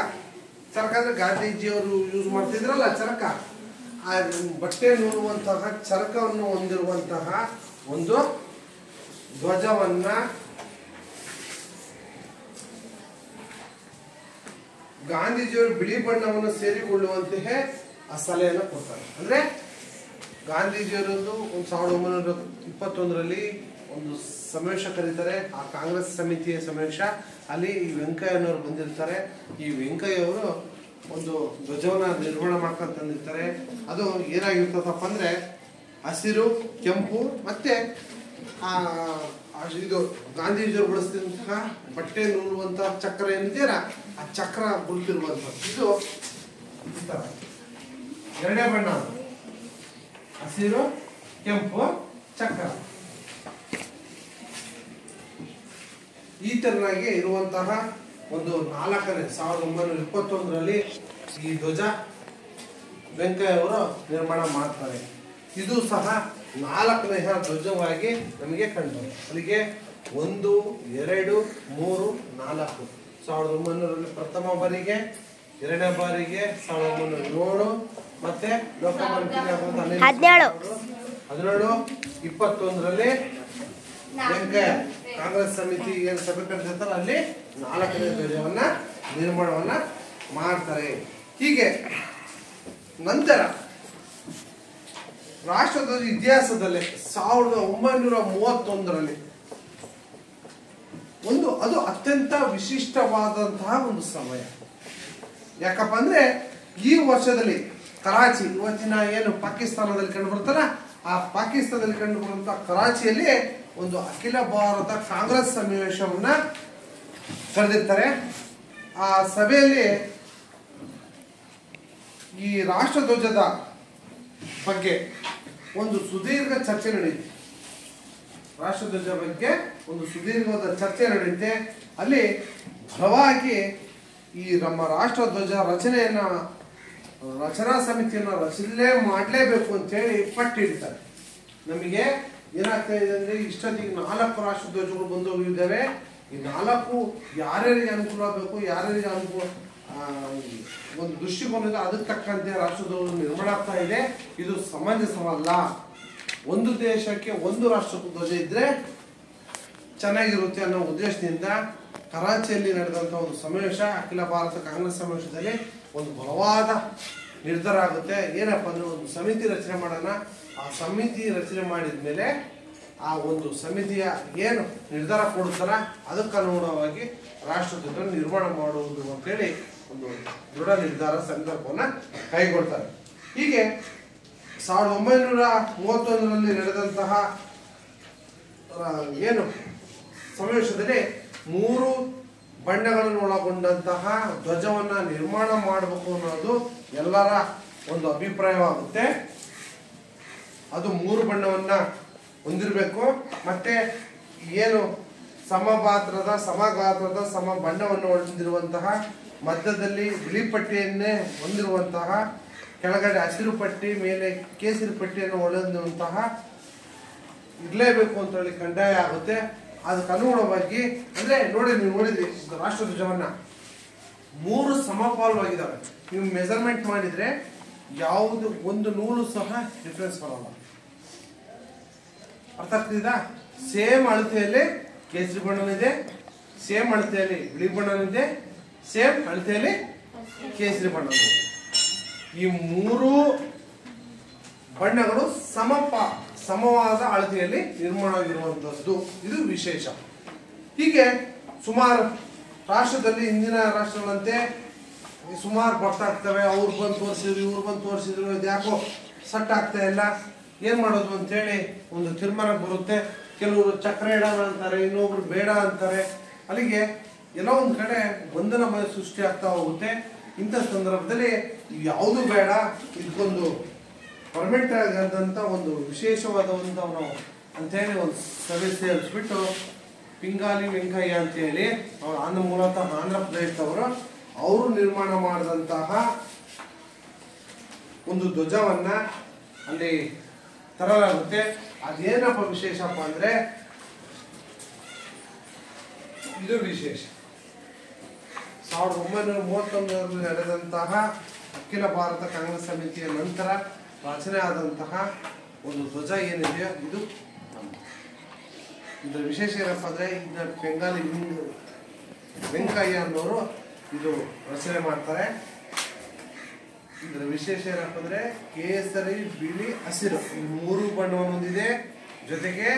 ಅಂದ್ರೆ ಗಾಂಧೀಜಿಯವರು ಯೂಸ್ ಮಾಡ್ತಿದ್ರಲ್ಲ ಚರಕ, ಆ ಬಟ್ಟೆ ನೂಲುವಂತಹ ಚರಕವನ್ನು ಹೊಂದಿರುವಂತಹ ಒಂದು ಧ್ವಜವನ್ನ ಗಾಂಧೀಜಿಯವರು ಬಿಳಿ ಬಣ್ಣವನ್ನು ಸೇರಿಕೊಳ್ಳುವಂತೆಯೇ ಆ ಸಲಹೆಯನ್ನು ಕೊಡ್ತಾರೆ. ಅಂದ್ರೆ ಗಾಂಧೀಜಿಯವರದ್ದು 1921ರಲ್ಲಿ ಒಂದು ಸಮಾವೇಶ ಕರೀತಾರೆ, ಆ ಕಾಂಗ್ರೆಸ್ ಸಮಿತಿಯ ಸಮಾವೇಶ. ಅಲ್ಲಿ ಈ ವೆಂಕಯ್ಯನವರು ಬಂದಿರ್ತಾರೆ. ಈ ವೆಂಕಯ್ಯವರು ಒಂದು ಧ್ವಜವನ್ನ ನಿರ್ಮಾಣ ಮಾಡ್ಕೊಂಡು ತಂದಿರ್ತಾರೆ. ಅದು ಏನಾಗಿರ್ತದಪ್ಪ ಅಂದ್ರೆ ಹಸಿರು ಕೆಂಪು ಮತ್ತೆ ಇದು ಗಾಂಧೀಜಿಯವರು ಬಳಸ್ತಿರುವಂತಹ ಬಟ್ಟೆ ನೂಲುವಂತಹ ಚಕ್ರ ಏನಿದೆಯಲ್ಲ ಆ ಚಕ್ರ ಗುರುತಿರುವಂಥದ್ದು. ಇದು ಈ ತರ ಎರಡೇ ಬಣ್ಣ, ಹಸಿರು ಕೆಂಪು ಚಕ್ರ, ಈ ತರನಾಗಿ ಇರುವಂತಹ ಒಂದು 4ನೇ 1921ರಲ್ಲಿ ಈ ಧ್ವಜ ವೆಂಕಯ್ಯ ಅವರು ನಿರ್ಮಾಣ ಮಾಡ್ತಾರೆ. ಇದು ಸಹ 4ನೇ ಧ್ವಜವಾಗಿ ನಮಗೆ ಕಂಡು. ಅಲ್ಲಿಗೆ 1, 2, 3, 4 1900ರಲ್ಲಿ ಪ್ರಥಮ ಬಾರಿಗೆ, 2ನೇ ಬಾರಿಗೆ 1907 ಮತ್ತೆ ಲೋಕಮಾನ್ಯ ತಿಲಕ್ 17, 21ರಲ್ಲಿ ವೆಂಕಯ್ಯ ಕಾಂಗ್ರೆಸ್ ಸಮಿತಿ ಏನು ಸಭೆ ಕರೆದಿರ್ತಾರೆ ಅಲ್ಲಿ 4ನೇ ಧ್ವಜವನ್ನ ನಿರ್ಮಾಣವನ್ನ ಮಾಡ್ತಾರೆ. ಹೀಗೆ ನಂತರ ರಾಷ್ಟ್ರಧ್ವಜ ಇತಿಹಾಸದಲ್ಲೇ 1931ರಲ್ಲಿ ಅದು ಅತ್ಯಂತ ವಿಶಿಷ್ಟವಾದಂತಹ ಒಂದು ಸಮಯ. ಯಾಕಪ್ಪ ಅಂದ್ರೆ ಈ ವರ್ಷದಲ್ಲಿ ಕರಾಚಿ, ಇವತ್ತಿನ ಏನು ಪಾಕಿಸ್ತಾನದಲ್ಲಿ ಕಂಡು ಬರುತ್ತಲ್ಲ ಆ ಪಾಕಿಸ್ತಾನದಲ್ಲಿ ಕಂಡು ಬರುವಂತಹ ಕರಾಚಿಯಲ್ಲಿ ಒಂದು ಅಖಿಲ ಭಾರತ ಕಾಂಗ್ರೆಸ್ ಸಮಾವೇಶವನ್ನ ಕರೆದಿರ್ತಾರೆ. ಆ ಸಭೆಯಲ್ಲಿ ಈ ರಾಷ್ಟ್ರಧ್ವಜದ ಬಗ್ಗೆ ಒಂದು ಸುದೀರ್ಘ ಚರ್ಚೆ ನಡೆಯುತ್ತೆ. ರಾಷ್ಟ್ರಧ್ವಜ ಬಗ್ಗೆ ಒಂದು ಸುದೀರ್ಘವಾದ ಚರ್ಚೆ ನಡೆಯುತ್ತೆ. ಅಲ್ಲಿ ಫಲವಾಗಿ ಈ ನಮ್ಮ ರಾಷ್ಟ್ರಧ್ವಜ ರಚನಾ ಸಮಿತಿಯನ್ನು ರಚನೆ ಮಾಡಲೇಬೇಕು ಅಂತೇಳಿ ಪಟ್ಟು ಹಿಡಿತಾರೆ. ನಮಗೆ ಏನಾಗ್ತಾ ಇದೆ ಅಂದ್ರೆ ಇಷ್ಟೊತ್ತಿಗೆ 4 ರಾಷ್ಟ್ರಧ್ವಜಗಳು ಬಂದು ಹೋಗಿದ್ದಾವೆ. ಈ 4 ಯಾರ್ಯಾರಿಗೆ ಅನುಕೂಲ ಬೇಕು, ಯಾರ್ಯಾರಿಗೆ ಅನುಕೂಲ ಒಂದು ದೃಷ್ಟಿಕೋನ ಇದೆ, ಅದಕ್ಕೆ ತಕ್ಕಂತೆ ರಾಷ್ಟ್ರಧ್ವಜ ನಿರ್ಮಾಣ ಆಗ್ತಾ ಇದೆ. ಇದು ಸಮಂಜಸವಲ್ಲ. ಒಂದು ದೇಶಕ್ಕೆ ಒಂದು ರಾಷ್ಟ್ರಧ್ವಜ ಇದ್ರೆ ಚೆನ್ನಾಗಿರುತ್ತೆ ಅನ್ನೋ ಉದ್ದೇಶದಿಂದ ಕರಾಚಿಯಲ್ಲಿ ನಡೆದಂತಹ ಒಂದು ಸಮಾವೇಶ, ಅಖಿಲ ಭಾರತ ಕಾಂಗ್ರೆಸ್ ಸಮಾವೇಶದಲ್ಲಿ ಒಂದು ಬಲವಾದ ನಿರ್ಧಾರ ಆಗುತ್ತೆ. ಏನಪ್ಪ ಅಂದ್ರೆ ಒಂದು ಸಮಿತಿ ರಚನೆ ಮಾಡೋಣ. ಆ ಸಮಿತಿ ರಚನೆ ಮಾಡಿದ ಮೇಲೆ ಆ ಒಂದು ಸಮಿತಿಯ ಏನು ನಿರ್ಧಾರ ಕೊಡುತ್ತಲ್ಲ ಅದಕ್ಕನುಗುಣವಾಗಿ ರಾಷ್ಟ್ರಧ್ವಜ ನಿರ್ಮಾಣ ಮಾಡುವುದು ಅಂತೇಳಿ ಒಂದು ದೃಢ ನಿರ್ಧಾರ ಸಂಕಲ್ಪವನ್ನು ಕೈಗೊಳ್ತಾರೆ. ಹೀಗೆ 1931ರಲ್ಲಿ ನಡೆದಂತಹ ಏನು ಸಮಾವೇಶದಲ್ಲಿ 3 ಬಣ್ಣಗಳನ್ನು ಒಳಗೊಂಡಂತಹ ಧ್ವಜವನ್ನ ನಿರ್ಮಾಣ ಮಾಡಬೇಕು ಅನ್ನೋದು ಎಲ್ಲರ ಒಂದು ಅಭಿಪ್ರಾಯವಾಗುತ್ತೆ. ಅದು 3 ಬಣ್ಣವನ್ನ ಹೊಂದಿರಬೇಕು. ಮತ್ತೆ ಏನು ಸಮಗಾತ್ರದ ಸಮ ಬಣ್ಣವನ್ನು ಹೊಂದಿರುವಂತಹ, ಮಧ್ಯದಲ್ಲಿ ಬಿಳಿ ಪಟ್ಟಿಯನ್ನೇ ಹೊಂದಿರುವಂತಹ, ಕೆಳಗಡೆ ಹಸಿರು ಪಟ್ಟಿ, ಮೇಲೆ ಕೇಸರಿ ಪಟ್ಟಿಯನ್ನು ಹೊಂದಿರುವಂತಹ ಇರಲೇಬೇಕು ಅಂತ ಹೇಳಿ ಕಡ್ಡಾಯ ಆಗುತ್ತೆ. ಅದಕ್ಕೆ ಅನುಗುಣವಾಗಿ ಅಂದ್ರೆ ನೀವು ನೋಡಿದ್ರಿ ರಾಷ್ಟ್ರಧ್ವಜವನ್ನ 3 ಸಮಪಾಲವಾಗಿದ್ದಾವೆ. ನೀವು ಮೆಜರ್ಮೆಂಟ್ ಮಾಡಿದ್ರೆ ಯಾವುದು ಒಂದು ನೂಲು ಸಹ ಡಿಫ್ರೆನ್ಸ್ ಬರಲ್ಲ. ಅರ್ಥ ಆಗ್ತಿದಾ? ಸೇಮ್ ಅಳತೆಯಲ್ಲಿ ಕೇಸರಿ ಬಣ್ಣನಿದೆ, ಸೇಮ್ ಅಳತೆಯಲ್ಲಿ ಬಿಳಿ ಬಣ್ಣನಿದೆ, ಸೇಮ್ ಅಳತೆಯಲ್ಲಿ ಕೇಸರಿ ಬಣ್ಣನಿದೆ. ಈ 3 ಬಣ್ಣಗಳು ಸಮವಾದ ಅಳತೆಯಲ್ಲಿ ನಿರ್ಮಾಣ ಆಗಿರುವಂತದ್ದು. ಇದು ವಿಶೇಷ. ಹೀಗೆ ಸುಮಾರು ರಾಷ್ಟ್ರದಲ್ಲಿ ಇಂದಿನ ರಾಷ್ಟ್ರಗಳಂತೆ ಸುಮಾರು ಬರ್ತಾ ಇರ್ತವೆ. ಅವ್ರು ಬಂದು ತೋರಿಸಿದ್ರು, ಇವ್ರು ಬಂದು ತೋರಿಸಿದ್ರು, ಇದು ಯಾಕೋ ಸೆಟ್ ಆಗ್ತಾ ಇಲ್ಲ, ಏನು ಮಾಡೋದು ಅಂತೇಳಿ ಒಂದು ತೀರ್ಮಾನ ಬರುತ್ತೆ. ಕೆಲವರು ಚಕ್ರ ಇಡೋಣ ಅಂತಾರೆ, ಇನ್ನೊಬ್ರು ಬೇಡ ಅಂತಾರೆ. ಅಲ್ಲಿಗೆ ಎಲ್ಲ ಒಂದು ಕಡೆ ಗೊಂದಲ ಸೃಷ್ಟಿ ಆಗ್ತಾ ಹೋಗುತ್ತೆ. ಇಂಥ ಸಂದರ್ಭದಲ್ಲಿ ಯಾವುದು ಬೇಡ, ಇದಕ್ಕೊಂದು ಪರ್ಮನೆಂಟ್ ಆದಂಥ ಒಂದು ವಿಶೇಷವಾದ ಒಂದು ನಾವು ಅಂತೇಳಿ ಒಂದು ಸಭೆ ಸೇರಿಸ್ಬಿಟ್ಟು ಪಿಂಗಾಲಿ ವೆಂಕಯ್ಯ ಅಂತೇಳಿ ಅವರು ಮೂಲತಃ ಆಂಧ್ರ ಪ್ರದೇಶದವರು, ಅವರು ನಿರ್ಮಾಣ ಮಾಡಿದಂತಹ ಒಂದು ಧ್ವಜವನ್ನ ಅಲ್ಲಿ ತರಲಾಗುತ್ತೆ. ಅದೇನಪ್ಪ ವಿಶೇಷಪ್ಪ ಅಂದ್ರೆ, ಇದು ವಿಶೇಷ 1931ರಲ್ಲಿ ನಡೆದಂತಹ ಅಖಿಲ ಭಾರತ ಕಾಂಗ್ರೆಸ್ ಸಮಿತಿಯ ನಂತರ ರಚನೆ ಆದಂತಹ ಒಂದು ಧ್ವಜ ಏನಿದೆಯೋ ಇದು ಇದರ ವಿಶೇಷ ಏನಪ್ಪ ಅಂದ್ರೆ, ಇದನ್ನ ಬೆಂಗಾಲಿ ವೆಂಕಯ್ಯ ಅನ್ನೋರು ಇದು ರಚನೆ ಮಾಡ್ತಾರೆ. ಇದರ ವಿಶೇಷ ಏನಪ್ಪ ಅಂದ್ರೆ, ಕೇಸರಿ, ಬಿಳಿ, ಹಸಿರು ಈ 3 ಬಣ್ಣವನ್ನು ಹೊಂದಿದೆ. ಜೊತೆಗೆ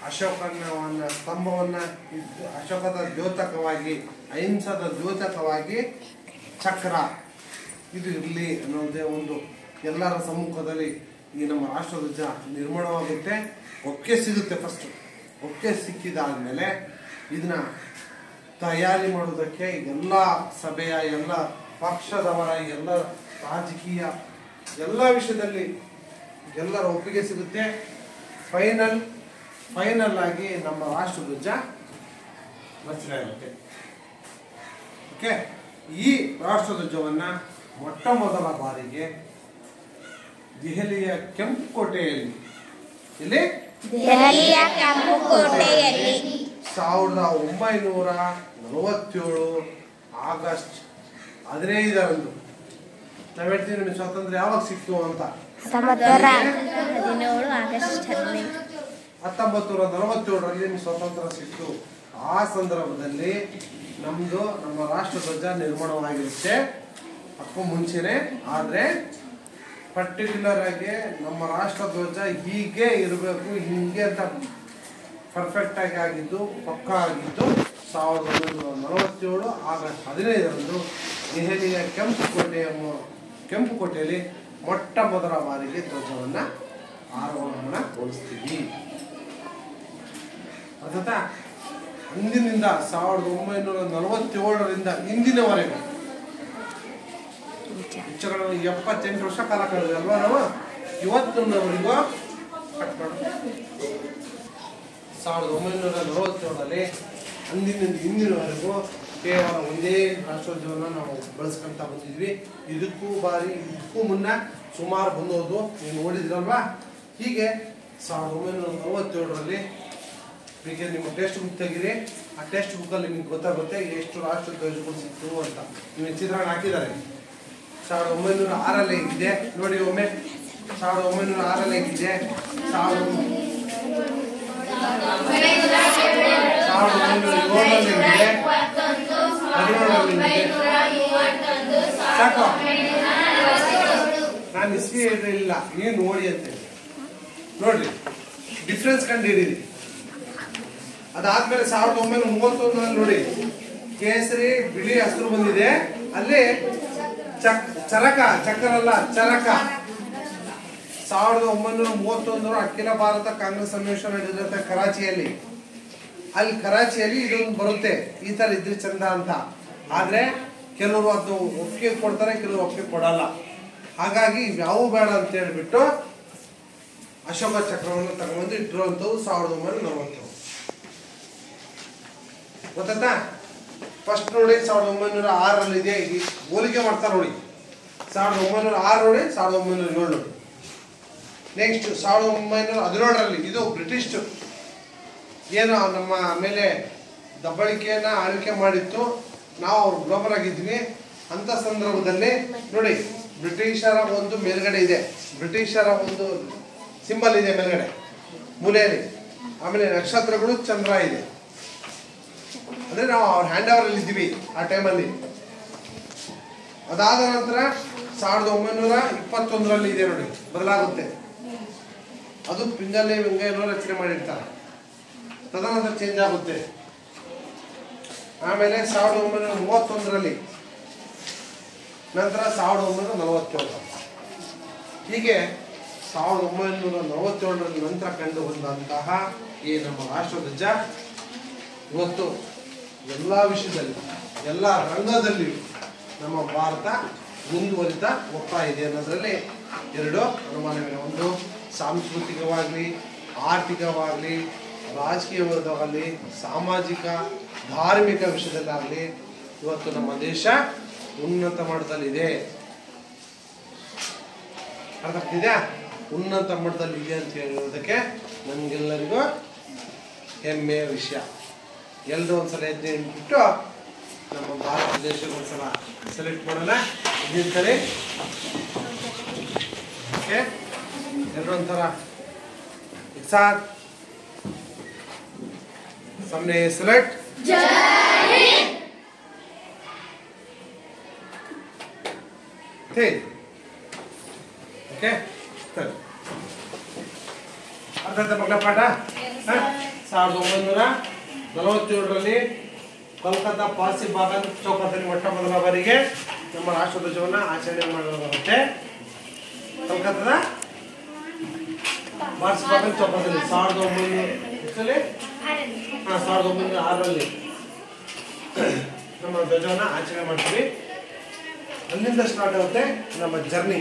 ಅಶೋಕನ ಸ್ತಂಭವನ್ನ, ಅಶೋಕದ ದ್ಯೋತಕವಾಗಿ, ಅಹಿಂಸದ ದ್ಯೋತಕವಾಗಿ ಚಕ್ರ ಇದು ಇರಲಿ ಅನ್ನೋದೇ ಒಂದು ಎಲ್ಲರ ಸಮ್ಮುಖದಲ್ಲಿ ಈ ನಮ್ಮ ರಾಷ್ಟ್ರಧ್ವಜ ನಿರ್ಮಾಣವಾಗುತ್ತೆ. ಒಕ್ಕೆ ಸಿಗುತ್ತೆ. ಫಸ್ಟ್ ಒಕ್ಕೆ ಸಿಕ್ಕಿದಾದ್ಮೇಲೆ ಇದನ್ನ ತಯಾರಿ ಮಾಡೋದಕ್ಕೆ ಎಲ್ಲ ಸಭೆಯ, ಎಲ್ಲ ಪಕ್ಷದವರ, ಎಲ್ಲ ರಾಜಕೀಯ ಎಲ್ಲ ವಿಷಯದಲ್ಲಿ ಎಲ್ಲರ ಒಪ್ಪಿಗೆ ಸಿಗುತ್ತೆ. ಫೈನಲ್ ಆಗಿ ನಮ್ಮ ರಾಷ್ಟ್ರಧ್ವಜ ರಚನೆ ಆಗುತ್ತೆ. ಓಕೆ, ಈ ರಾಷ್ಟ್ರಧ್ವಜವನ್ನ ಮೊಟ್ಟ ಮೊದಲ ಬಾರಿಗೆ ದೆಹಲಿಯ ಕೆಂಪು ಕೋಟೆಯಲ್ಲಿ, ಇಲ್ಲಿ 1947 ಆಗಸ್ಟ್ 15ರಂದು ನಾವು ಹೇಳ್ತೀವಿ ನಿಮಗೆ ಸ್ವಾತಂತ್ರ್ಯ ಯಾವಾಗ ಸಿಕ್ತು ಅಂತ. 1947ರಲ್ಲಿ ನಿಮ್ಗೆ ಸ್ವಾತಂತ್ರ್ಯ ಸಿಕ್ತು. ಆ ಸಂದರ್ಭದಲ್ಲಿ ನಮ್ಮ ರಾಷ್ಟ್ರಧ್ವಜ ನಿರ್ಮಾಣವಾಗಿರುತ್ತೆ. ಅದಕ್ಕೂ ಮುಂಚೆನೆ, ಆದರೆ ಪರ್ಟಿಕ್ಯುಲರ್ ಆಗಿ ನಮ್ಮ ರಾಷ್ಟ್ರಧ್ವಜ ಹೀಗೆ ಇರಬೇಕು, ಹಿಂಗೆ ಅಂತ ಪರ್ಫೆಕ್ಟ್ ಆಗಿ ಆಗಿದ್ದು, ಪಕ್ಕಾ ಆಗಿದ್ದು 1947 ಆಗಸ್ಟ್ 15ರಂದು ದೆಹಲಿಯ ಕೆಂಪು ಕೋಟೆಯಲ್ಲಿ ಮೊಟ್ಟ ಮೊದಲ ಬಾರಿಗೆ ಧ್ವಜವನ್ನ ಆರೋಹಣಗೊಳಿಸ್ತೀವಿ. ಅರ್ಥಾತ್ ಅಂದಿನಿಂದ 1947ರಿಂದ ಇಂದಿನವರೆಗೂ ಹೆಚ್ಚುಗಳು 78 ವರ್ಷ ಕಾಲ ಕಳೆದಲ್ವಾ ನಾವು. ಇವತ್ತಿನವರೆಗೂ 1947ರಲ್ಲಿ ಅಂದಿನಿಂದ ಇಂದಿನವರೆಗೂ ಕೇವಲ ಒಂದೇ ರಾಷ್ಟ್ರಧ್ವಜವನ್ನು ನಾವು ಬಳಸ್ಕೊಂತ ಬಂದಿದ್ವಿ. ಇದಕ್ಕೂ ಮುನ್ನ ಸುಮಾರು ಬಂದೋದು ನೀವು ನೋಡಿದ್ರಲ್ವಾ. ಹೀಗೆ 1947ರಲ್ಲಿ ಈಗ ನಿಮ್ಮ ಟೆಕ್ಸ್ಟ್ ಬುಕ್ ತೆಗೀರಿ. ಆ ಟೆಕ್ಸ್ಟ್ ಬುಕ್ಕಲ್ಲಿ ನಿಮ್ಗೆ ಗೊತ್ತಾಗುತ್ತೆ ಎಷ್ಟು ರಾಷ್ಟ್ರಧ್ವಜಗಳು ಸಿಕ್ತು ಅಂತ. ನಿಮಗೆ ಚಿತ್ರಣ ಹಾಕಿದ್ದಾರೆ. 1906ರಲ್ಲಿ ಇದೆ ನೋಡಿ ಒಮ್ಮೆ. 1906ರಲ್ಲಿ ಇದೆ, 1907ರಲ್ಲಿ ಇದೆ, 17ರಲ್ಲಿ ಇದೆ. ಸಾಕು, ನಾನು ಹಿಸ್ಟ್ರಿ ಹೇಳಿಲ್ಲ, ನೀವು ನೋಡಿ ಅಂತ ನೋಡ್ರಿ, ಡಿಫ್ರೆನ್ಸ್ ಕಂಡು ಹಿಡೀರಿ. ಅದಾದ್ಮೇಲೆ 1931ರಲ್ಲಿ ನೋಡಿ ಕೇಸರಿ, ಬಿಳಿ, ಹಸಿರು ಬಂದಿದೆ. ಅಲ್ಲಿ ಚರಕ ಅಲ್ಲ ಚರಕ. 1931 ಅಖಿಲ ಭಾರತ ಕಾಂಗ್ರೆಸ್ ಸಮ್ಮೇಳನ ನಡೆದಿರುತ್ತೆ ಕರಾಚಿಯಲ್ಲಿ ಇದೊಂದು ಬರುತ್ತೆ. ಈ ತರ ಇದ್ರೆ ಚಂದ ಅಂತ. ಆದ್ರೆ ಕೆಲವರು ಅದು ಒಪ್ಪಿಗೆ ಕೊಡ್ತಾರೆ, ಕೆಲವರು ಒಪ್ಪಿಗೆ ಕೊಡಲ್ಲ. ಹಾಗಾಗಿ ಯಾವ ಬೇಡ ಅಂತ ಹೇಳ್ಬಿಟ್ಟು ಅಶೋಕ ಚಕ್ರವನ್ನು ತಗೊಂಡು ಇಟ್ಟಿರುವಂತದ್ದು 1940. ಗೊತ್ತಾ? ಫಸ್ಟ್ ನೋಡಿ 1906ರಲ್ಲಿ ಇದೆ. ಹೋಲಿಕೆ ಮಾಡ್ತಾರೆ ನೋಡಿ. 1906 ನೋಡಿ, 1907 ನೋಡಿ. ನೆಕ್ಸ್ಟ್ 1917ರಲ್ಲಿ ಇದು ಬ್ರಿಟಿಷ್ ಏನು ನಮ್ಮ ಮೇಲೆ ದಬ್ಬಳಿಕೆಯನ್ನ ಆಳ್ವಿಕೆ ಮಾಡಿತ್ತು. ನಾವು ಅವ್ರು ಗ್ಲೋಬಲ್ ಆಗಿದ್ವಿ. ಅಂತ ಸಂದರ್ಭದಲ್ಲಿ ನೋಡಿ ಬ್ರಿಟಿಷರ ಒಂದು ಮೇಲ್ಗಡೆ ಇದೆ, ಬ್ರಿಟಿಷರ ಒಂದು ಸಿಂಬಲ್ ಇದೆ ಮೇಲ್ಗಡೆ ಮೂಲೆಯಲ್ಲಿ. ಆಮೇಲೆ ನಕ್ಷತ್ರಗಳು, ಚಂದ್ರ ಇದೆ. ಅಂದ್ರೆ ನಾವು ಅವ್ರ ಹ್ಯಾಂಡ್ ಓವರ್ ಅಲ್ಲಿ ಇದ್ದೀವಿ ಆ ಟೈಮಲ್ಲಿ. ಅದಾದ ನಂತರ 1921ರಲ್ಲಿ ಇದೆ ನೋಡಿ, ಬದಲಾಗುತ್ತೆ. ಅದು ಪಿಂಗಾಲಿ ವೆಂಕಯ್ಯನವರು ರಚನೆ ಮಾಡಿರ್ತಾರೆ. ತದನಂತರ ಚೇಂಜ್ ಆಗುತ್ತೆ. ಆಮೇಲೆ 1931ರಲ್ಲಿ, ನಂತರ 1947. ಹೀಗೆ 1947ರಲ್ಲಿ ನಂತರ ಕಂಡು ಬಂದಂತಹ ಈ ನಮ್ಮ ರಾಷ್ಟ್ರಧ್ವಜ ಇವತ್ತು ಎಲ್ಲ ವಿಷಯದಲ್ಲಿ, ಎಲ್ಲ ರಂಗದಲ್ಲಿಯೂ ನಮ್ಮ ಭಾರತ ಮುಂದುವರಿತಾ ಹೋಗ್ತಾ ಇದೆ ಅನ್ನೋದರಲ್ಲಿ ಎರಡು ಅನುಮಾನವಿಲ್ಲ. ಒಂದು ಸಾಂಸ್ಕೃತಿಕವಾಗಲಿ, ಆರ್ಥಿಕವಾಗಲಿ, ರಾಜಕೀಯವಾಗಲಿ, ಸಾಮಾಜಿಕ ಧಾರ್ಮಿಕ ವಿಷಯದಲ್ಲಾಗಲಿ ಇವತ್ತು ನಮ್ಮ ದೇಶ ಉನ್ನತ ಮಟ್ಟದಲ್ಲಿದೆ. ಅರ್ಥ ಆಗ್ತಿದೆಯಾ? ಉನ್ನತ ಮಟ್ಟದಲ್ಲಿದೆ ಅಂತ ಹೇಳೋದಕ್ಕೆ ನಮಗೆಲ್ಲರಿಗೂ ಹೆಮ್ಮೆಯ ವಿಷಯ. ಎಲ್ಲರೂ ಒಂದ್ಸಲ ಹೆಜ್ಜೆ ಇಟ್ಬಿಟ್ಟು ನಮ್ಮ ಭಾರತ ದೇಶಕ್ಕೆ ಒಂದ್ಸಲ ಸೆಲೆಕ್ಟ್ ಮಾಡೋಣ. ಇದೀನ್ ಸರಿ ಓಕೆ, ಎಲ್ಲರೂ ಒಂಥರ ಸಾಥ್ सामने सेलेक्ट जय हिंद ठीक ओके चल ಅರ್ಥ ಮಕ್ಕಳ ಪಾಠ 1947ರಲ್ಲಿ ಕೋಲ್ಕತ್ತಾ ಪಾರ್ಸಿ ಬಾಗಲ್ ಚೌಕದಲ್ಲಿ ಮೊಟ್ಟ ಮೊದಲ ಬಾರಿಗೆ ನಮ್ಮ ರಾಷ್ಟ್ರಧ್ವಜವನ್ನು ಆಚರಣೆ ಮಾಡಲಾಗುತ್ತೆ. ಕೋಲ್ಕತ್ತಾದ ಪಾರ್ಸಿ ಬಾಗಲ್ ಚೌಕದಲ್ಲಿ 1906ರಲ್ಲಿ ನಮ್ಮ ಧ್ವಜವನ್ನು ಆಚರಣೆ ಮಾಡ್ತೀವಿ. ಅಲ್ಲಿಂದ ಸ್ಟಾರ್ಟ್ ಆಗುತ್ತೆ ನಮ್ಮ ಜರ್ನಿ,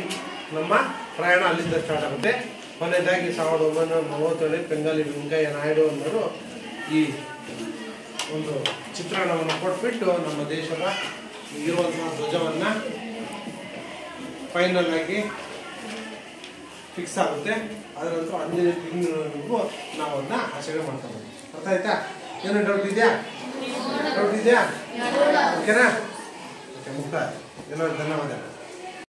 ನಮ್ಮ ಪ್ರಯಾಣ ಅಲ್ಲಿಂದ ಸ್ಟಾರ್ಟ್ ಆಗುತ್ತೆ. ಕೊನೆಯದಾಗಿ 1947 ಬೆಂಗಾಲಿ ವೆಂಕಯ್ಯ ನಾಯ್ಡು ಅನ್ನೋರು ಈ ಒಂದು ಚಿತ್ರಣವನ್ನು ಕೊಟ್ಬಿಟ್ಟು ನಮ್ಮ ದೇಶದ ಇರುವಂತಹ ಧ್ವಜವನ್ನು ಫೈನಲ್ ಆಗಿ ಫಿಕ್ಸ್ ಆಗುತ್ತೆ. ಅದರ ನಂತರ 15 ತಿಂಗಳಿಗೂ ನಾವು ಅದನ್ನ ಆಚರಣೆ ಮಾಡ್ತಾ ಇದ್ದೀವಿ. ಅರ್ಥ ಆಯ್ತಾ? ಏನೋ ಡೌಟ್ ಇದೆಯಾ? ಓಕೆನಾ? ಓಕೆ ಮುಕ್ತಾಯ. ಏನೋ ಧನ್ಯವಾದ.